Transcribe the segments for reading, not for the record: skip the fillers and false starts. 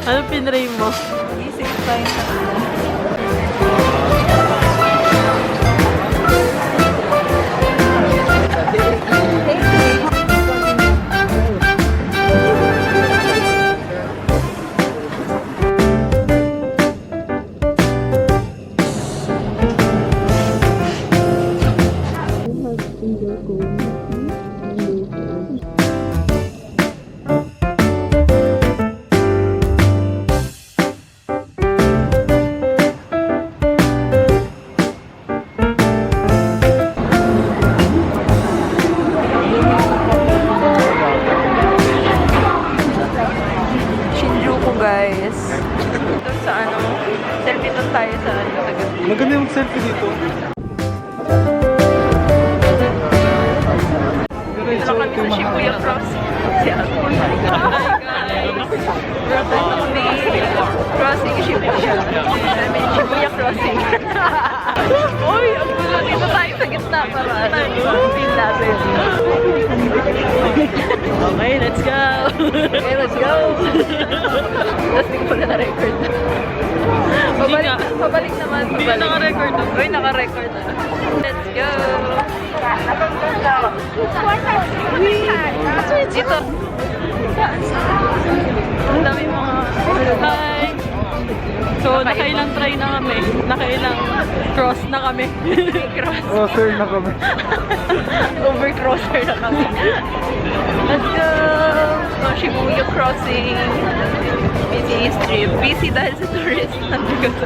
Ano pinray mo? Isip tayo sa Shinjuku, guys. Ito sa ano, selfie doon tayo sa ano, sa gabi. Maganda yung selfie dito. Dito lang kami sa Shibuya Crossing. Si Ate. Oh my God. Dito kami crossing Shibuya. I mean, Shibuya Crossing. Uy, ang gulo. Dito tayo sa gitna para feel natin. Okay, let's go! Okay, let's go! Tapos hindi ko na na-record. Pabalik naman. Hindi na naka-record. Uy, naka-record na. Let's go! Dito. Ang dami mga... Hi! So, nakailang try na kami. Nakailang cross na kami. Cross. Crosser na kami. Overcrosser na kami. Let's go! Oh, Shibuya Crossing. Busy strip. Busy dahil sa tourist. Nandito sa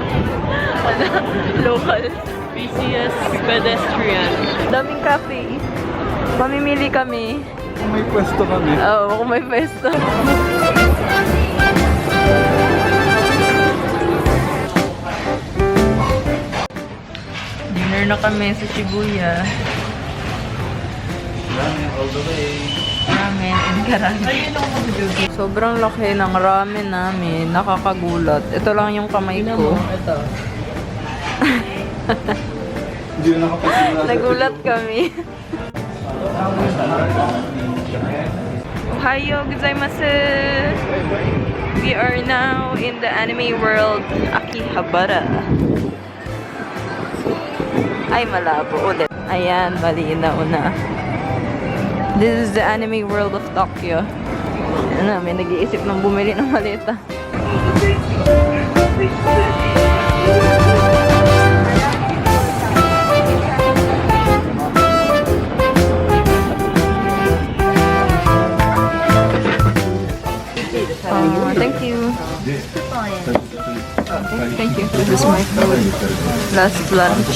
local. PCS pedestrian. Daming cafe. Mamimili kami. Kung may pwesto kami. Oo, kung may pwesto. Dinner na kami sa Shibuya. Ramen all the way. Ramen and karami. Sobrang laki ng ramen namin. Nakakagulat. Ito lang yung kamay ko. Ito. Hindi na nakapasimula. Nagulat kami. Ohayo gozaimasu! We are now in the anime world Akihabara. Ay, malabo ulit. Ayan, malinaw na. This is the anime world of Tokyo. Ano, may nag-iisip ng bumili ng maleta. Thank you. Thank you. This is my food. Last lunch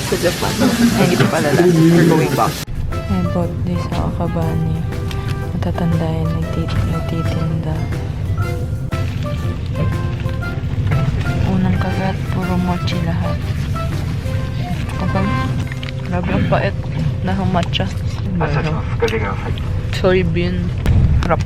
sa Japan. Ay, hindi pala last. We're going back. I bought this sa Akabani. Matatanda yan, nagtitinda. Unang kagat, puro mochi lahat. Okay. Grabe ang pait na matcha. Soybean. Harap.